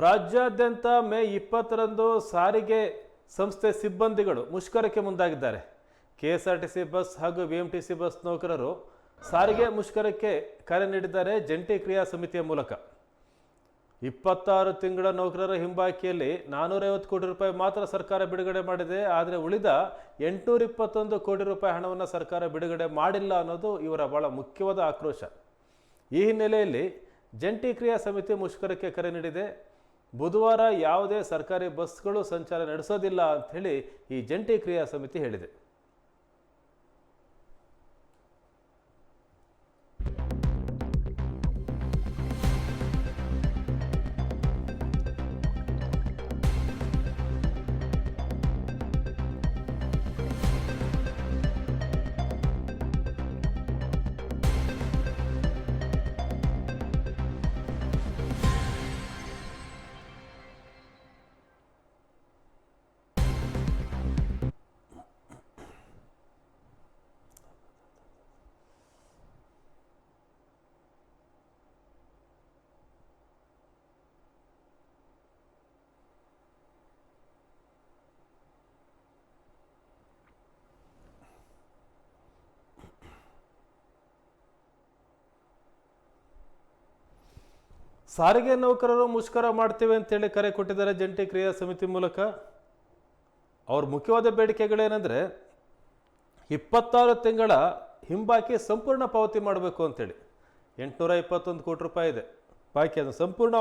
ರಾಜ್ಯಾದ್ಯಂತ ಮೇ 20ರಂದು ಸಾರಿಗೆ ಸಂಸ್ಥೆ ಸಿಬ್ಬಂದಿಗಳು ಮುಷ್ಕರಕ್ಕೆ ಮುಂದಾಗಿದ್ದಾರೆ. ಕೆಎಸ್ಆರ್ಟಿಸಿ ಬಸ್ ಹಾಗೂ ಬಿಎಂಟಿಸಿ ಬಸ್ ನೌಕರರು ಸಾರಿಗೆ ಮುಷ್ಕರಕ್ಕೆ ಕರೆ ನೀಡಿದ್ದಾರೆ. ಜಂಟಿ ಕ್ರಿಯಾ ಸಮಿತಿಯ ಮೂಲಕ 26 ತಿಂಗಳ ನೌಕರರ ಹಿಂಬಾಕಿಯಲ್ಲಿ 450 ಕೋಟಿ ರೂಪಾಯಿ ಮಾತ್ರ ಸರ್ಕಾರ ಬಿಡುಗಡೆ ಮಾಡಿದೆ. ಆದರೆ ಉಳಿದ 821 ಕೋಟಿ ರೂಪಾಯಿ ಹಣವನ್ನು ಸರ್ಕಾರ ಬಿಡುಗಡೆ ಮಾಡಿಲ್ಲ ಅನ್ನೋದು ಇವರ ಬಹಳ ಮುಖ್ಯವಾದ ಆಕ್ರೋಶ. ಈ ಹಿನ್ನೆಲೆಯಲ್ಲಿ ಜಂಟಿ ಕ್ರಿಯಾ ಸಮಿತಿ ಮುಷ್ಕರಕ್ಕೆ ಕರೆ ನೀಡಿದೆ. ಬುಧವಾರ ಯಾವುದೇ ಸರ್ಕಾರಿ ಬಸ್ಗಳು ಸಂಚಾರ ನಡೆಸೋದಿಲ್ಲ ಅಂಥೇಳಿ ಈ ಜಂಟಿ ಕ್ರಿಯಾ ಸಮಿತಿ ಹೇಳಿದೆ. ಸಾರಿಗೆ ನೌಕರರು ಮುಷ್ಕರ ಮಾಡ್ತೇವೆ ಅಂತೇಳಿ ಕರೆ ಕೊಟ್ಟಿದ್ದಾರೆ ಜಂಟಿ ಕ್ರಿಯಾ ಸಮಿತಿ ಮೂಲಕ. ಅವ್ರ ಮುಖ್ಯವಾದ ಬೇಡಿಕೆಗಳೇನೆಂದರೆ 26 ತಿಂಗಳ ಹಿಂಬಾಕಿ ಸಂಪೂರ್ಣ ಪಾವತಿ ಮಾಡಬೇಕು ಅಂತೇಳಿ. 821 ಕೋಟಿ ರೂಪಾಯಿ ಇದೆ ಬಾಕಿ, ಅದು ಸಂಪೂರ್ಣ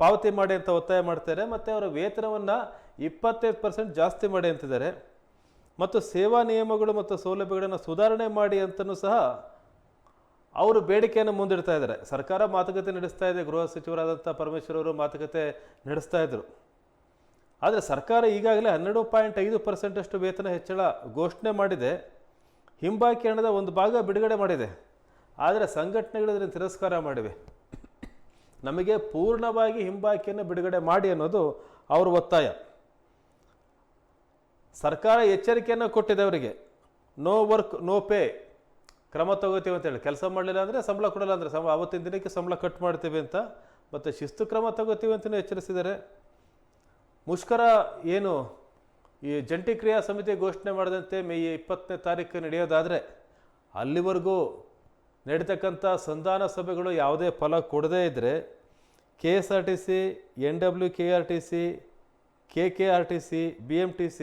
ಪಾವತಿ ಮಾಡಿ ಅಂತ ಒತ್ತಾಯ ಮಾಡ್ತಾರೆ. ಮತ್ತು ಅವರ ವೇತನವನ್ನು 25% ಜಾಸ್ತಿ ಮಾಡಿ ಅಂತಿದ್ದಾರೆ. ಮತ್ತು ಸೇವಾ ನಿಯಮಗಳು ಮತ್ತು ಸೌಲಭ್ಯಗಳನ್ನು ಸುಧಾರಣೆ ಮಾಡಿ ಅಂತಲೂ ಸಹ ಅವರು ಬೇಡಿಕೆಯನ್ನು ಮುಂದಿಡ್ತಾ ಇದ್ದಾರೆ. ಸರ್ಕಾರ ಮಾತುಕತೆ ನಡೆಸ್ತಾ ಇದೆ. ಗೃಹ ಸಚಿವರಾದಂಥ ಪರಮೇಶ್ವರ್ ಅವರು ಮಾತುಕತೆ ನಡೆಸ್ತಾ ಇದ್ದರು. ಆದರೆ ಸರ್ಕಾರ ಈಗಾಗಲೇ 12.5% ಅಷ್ಟು ವೇತನ ಹೆಚ್ಚಳ ಘೋಷಣೆ ಮಾಡಿದೆ. ಹಿಂಬಾಕಿ ಹಣದ ಒಂದು ಭಾಗ ಬಿಡುಗಡೆ ಮಾಡಿದೆ. ಆದರೆ ಸಂಘಟನೆಗಳು ಇದನ್ನು ತಿರಸ್ಕಾರ ಮಾಡಿವೆ. ನಮಗೆ ಪೂರ್ಣವಾಗಿ ಹಿಂಬಾಕಿಯನ್ನು ಬಿಡುಗಡೆ ಮಾಡಿ ಅನ್ನೋದು ಅವ್ರ ಒತ್ತಾಯ. ಸರ್ಕಾರ ಎಚ್ಚರಿಕೆಯನ್ನು ಕೊಟ್ಟಿದೆ ಅವರಿಗೆ. ನೋ ವರ್ಕ್ ನೋ ಪೇ, ಕ್ರಮ ತಗೋತೀವಿ ಅಂತೇಳಿ. ಕೆಲಸ ಮಾಡಲಿಲ್ಲ ಅಂದರೆ ಸಂಬಳ ಕೊಡಲ್ಲ, ಅಂದರೆ ಆವತ್ತಿನ ದಿನಕ್ಕೆ ಸಂಬಳ ಕಟ್ ಮಾಡ್ತೀವಿ ಅಂತ, ಮತ್ತು ಶಿಸ್ತು ಕ್ರಮ ತಗೋತೀವಿ ಅಂತಲೂ ಎಚ್ಚರಿಸಿದ್ದಾರೆ. ಮುಷ್ಕರ ಏನು ಈ ಜಂಟಿ ಕ್ರಿಯಾ ಸಮಿತಿ ಘೋಷಣೆ ಮಾಡಿದಂತೆ ಮೇ 20ನೇ ತಾರೀಕು ನಡೆಯೋದಾದರೆ ಅಲ್ಲಿವರೆಗೂ ನಡೀತಕ್ಕಂಥ ಸಂಧಾನ ಸಭೆಗಳು ಯಾವುದೇ ಫಲ ಕೊಡದೇ ಇದ್ದರೆ KSRTC, NWKRTC, KKRTC, BMTC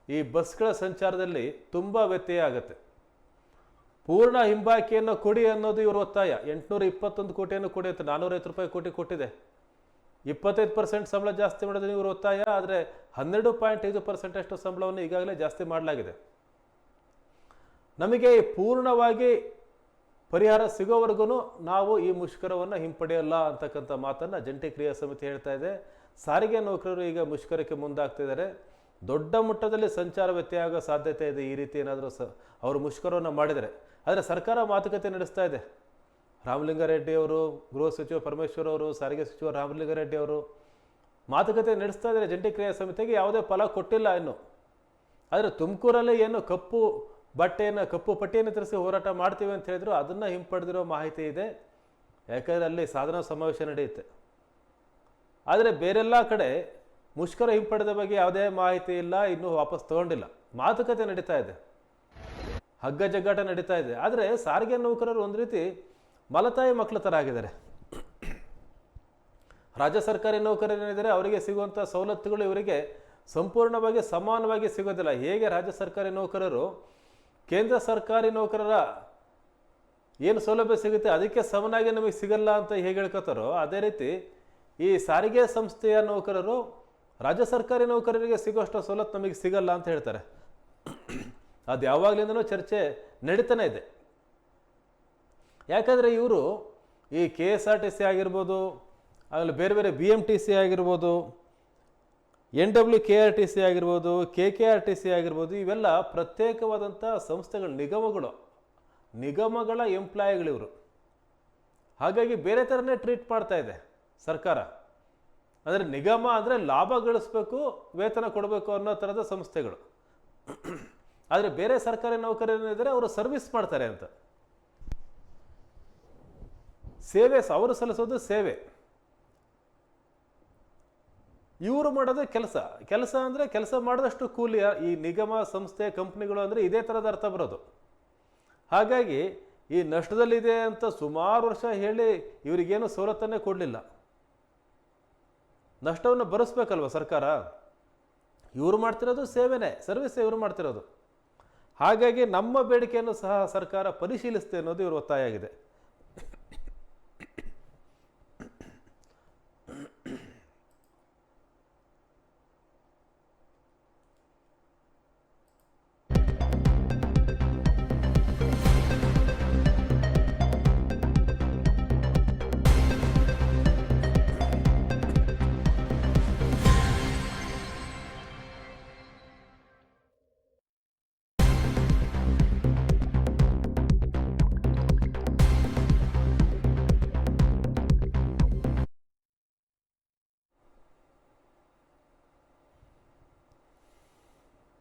ಈ ಬಸ್ಗಳ ಸಂಚಾರದಲ್ಲಿ ತುಂಬ ವ್ಯತ್ಯಯ ಆಗುತ್ತೆ. ಪೂರ್ಣ ಹಿಂಬಾಕಿಯನ್ನು ಕೊಡಿ ಅನ್ನೋದು ಇವರು ಒತ್ತಾಯ. 821 ಕೋಟಿಯನ್ನು ಕೊಡಿ ಅಂತ 450 ರೂಪಾಯಿ ಕೋಟಿ ಕೊಟ್ಟಿದೆ. 25% ಸಂಬಳ ಜಾಸ್ತಿ ಮಾಡೋದು ಇವರು ಒತ್ತಾಯ. ಆದರೆ 12.5% ಅಷ್ಟು ಸಂಬಳವನ್ನು ಈಗಾಗಲೇ ಜಾಸ್ತಿ ಮಾಡಲಾಗಿದೆ. ನಮಗೆ ಪೂರ್ಣವಾಗಿ ಪರಿಹಾರ ಸಿಗೋವರೆಗೂ ನಾವು ಈ ಮುಷ್ಕರವನ್ನು ಹಿಂಪಡೆಯಲ್ಲ ಅಂತಕ್ಕಂಥ ಮಾತನ್ನು ಜಂಟಿ ಕ್ರಿಯಾ ಸಮಿತಿ ಹೇಳ್ತಾ ಇದೆ. ಸಾರಿಗೆ ನೌಕರರು ಈಗ ಮುಷ್ಕರಕ್ಕೆ ಮುಂದಾಗ್ತಿದ್ದಾರೆ. ದೊಡ್ಡ ಮಟ್ಟದಲ್ಲಿ ಸಂಚಾರ ವ್ಯತ್ಯಯ ಆಗೋ ಸಾಧ್ಯತೆ ಇದೆ ಈ ರೀತಿ ಏನಾದರೂ ಅವರು ಮುಷ್ಕರವನ್ನು ಮಾಡಿದರೆ. ಆದರೆ ಸರ್ಕಾರ ಮಾತುಕತೆ ನಡೆಸ್ತಾ ಇದೆ. ರಾಮಲಿಂಗಾರೆಡ್ಡಿ ಅವರು, ಗೃಹ ಸಚಿವ ಪರಮೇಶ್ವರ್ ಅವರು, ಸಾರಿಗೆ ಸಚಿವ ರಾಮಲಿಂಗಾರೆಡ್ಡಿ ಅವರು ಮಾತುಕತೆ ನಡೆಸ್ತಾ ಇದ್ದಾರೆ. ಜಂಟಿ ಕ್ರಿಯಾ ಸಮಿತಿಗೆ ಯಾವುದೇ ಫಲ ಕೊಟ್ಟಿಲ್ಲ ಇನ್ನು. ಆದರೆ ತುಮಕೂರಲ್ಲಿ ಏನು ಕಪ್ಪು ಪಟ್ಟಿಯನ್ನು ತರಿಸಿ ಹೋರಾಟ ಮಾಡ್ತೀವಿ ಅಂತ ಹೇಳಿದ್ರು, ಅದನ್ನು ಹಿಂಪಡೆದಿರೋ ಮಾಹಿತಿ ಇದೆ. ಯಾಕಂದರೆ ಅಲ್ಲಿ ಸಾಧನಾ ಸಮಾವೇಶ ನಡೆಯುತ್ತೆ. ಆದರೆ ಬೇರೆಲ್ಲ ಕಡೆ ಮುಷ್ಕರ ಹಿಂಪಡೆದ ಬಗ್ಗೆ ಯಾವುದೇ ಮಾಹಿತಿ ಇಲ್ಲ, ಇನ್ನೂ ವಾಪಸ್ ತಗೊಂಡಿಲ್ಲ. ಮಾತುಕತೆ ನಡೀತಾ ಇದೆ, ಹಗ್ಗ ಜಗ್ಗಾಟ ನಡೀತಾ ಇದೆ. ಆದರೆ ಸಾರಿಗೆ ನೌಕರರು ಒಂದು ರೀತಿ ಮಲತಾಯಿ ಮಕ್ಕಳ ಥರ ಆಗಿದ್ದಾರೆ. ರಾಜ್ಯ ಸರ್ಕಾರಿ ನೌಕರರೇನಿದ್ದಾರೆ ಅವರಿಗೆ ಸಿಗುವಂಥ ಸವಲತ್ತುಗಳು ಇವರಿಗೆ ಸಂಪೂರ್ಣವಾಗಿ ಸಮಾನವಾಗಿ ಸಿಗೋದಿಲ್ಲ. ಹೇಗೆ ರಾಜ್ಯ ಸರ್ಕಾರಿ ನೌಕರರು ಕೇಂದ್ರ ಸರ್ಕಾರಿ ನೌಕರರ ಏನು ಸೌಲಭ್ಯ ಸಿಗುತ್ತೆ ಅದಕ್ಕೆ ಸಮನಾಗಿ ನಮಗೆ ಸಿಗಲ್ಲ ಅಂತ ಹೇಗೆ ಹೇಳ್ಕೊತಾರೋ, ಅದೇ ರೀತಿ ಈ ಸಾರಿಗೆ ಸಂಸ್ಥೆಯ ನೌಕರರು ರಾಜ್ಯ ಸರ್ಕಾರಿ ನೌಕರರಿಗೆ ಸಿಗೋಷ್ಟು ಸವಲತ್ತು ನಮಗೆ ಸಿಗಲ್ಲ ಅಂತ ಹೇಳ್ತಾರೆ. ಅದು ಯಾವಾಗಲಿಂದನೂ ಚರ್ಚೆ ನಡೀತಾನೆ ಇದೆ. ಯಾಕಂದರೆ ಇವರು ಈ KSRTC ಆಗಿರ್ಬೋದು, ಆಮೇಲೆ ಬೇರೆ ಬೇರೆ BMTC ಆಗಿರ್ಬೋದು, NWKRTC ಆಗಿರ್ಬೋದು, KKRTC ಆಗಿರ್ಬೋದು, ಇವೆಲ್ಲ ಪ್ರತ್ಯೇಕವಾದಂಥ ಸಂಸ್ಥೆಗಳು, ನಿಗಮಗಳ ಎಂಪ್ಲಾಯಿಗಳಿವರು. ಹಾಗಾಗಿ ಬೇರೆ ಥರನೇ ಟ್ರೀಟ್ ಮಾಡ್ತಾ ಇದೆ ಸರ್ಕಾರ. ಅಂದರೆ ನಿಗಮ ಅಂದರೆ ಲಾಭ ಗಳಿಸ್ಬೇಕು, ವೇತನ ಕೊಡಬೇಕು ಅನ್ನೋ ಥರದ ಸಂಸ್ಥೆಗಳು. ಆದರೆ ಬೇರೆ ಸರ್ಕಾರಿ ನೌಕರರೇನಿದ್ದಾರೆ ಅವರು ಸರ್ವಿಸ್ ಮಾಡ್ತಾರೆ ಅಂತ, ಸೇವೆ ಅವರು ಸಲ್ಲಿಸೋದು ಸೇವೆ. ಇವರು ಮಾಡೋದೇ ಕೆಲಸ. ಕೆಲಸ ಅಂದರೆ ಕೆಲಸ ಮಾಡಿದಷ್ಟು ಕೂಲಿ. ಈ ನಿಗಮ ಸಂಸ್ಥೆ ಕಂಪ್ನಿಗಳು ಅಂದರೆ ಇದೇ ಥರದ ಅರ್ಥ ಬರೋದು. ಹಾಗಾಗಿ ಈ ನಷ್ಟದಲ್ಲಿದೆ ಅಂತ ಸುಮಾರು ವರ್ಷ ಹೇಳಿ ಇವರಿಗೇನು ಸವಲತ್ತನ್ನೇ ಕೊಡಲಿಲ್ಲ. ನಷ್ಟವನ್ನು ಭರಿಸ್ಬೇಕಲ್ವ ಸರ್ಕಾರ. ಇವರು ಮಾಡ್ತಿರೋದು ಸೇವೆನೇ, ಸರ್ವಿಸ್ ಇವರು ಮಾಡ್ತಿರೋದು. ಹಾಗಾಗಿ ನಮ್ಮ ಬೇಡಿಕೆಯನ್ನು ಸಹ ಸರ್ಕಾರ ಪರಿಶೀಲಿಸುತ್ತೆ ಅನ್ನೋದು ಇವರು ಒತ್ತಾಯ ಆಗಿದೆ.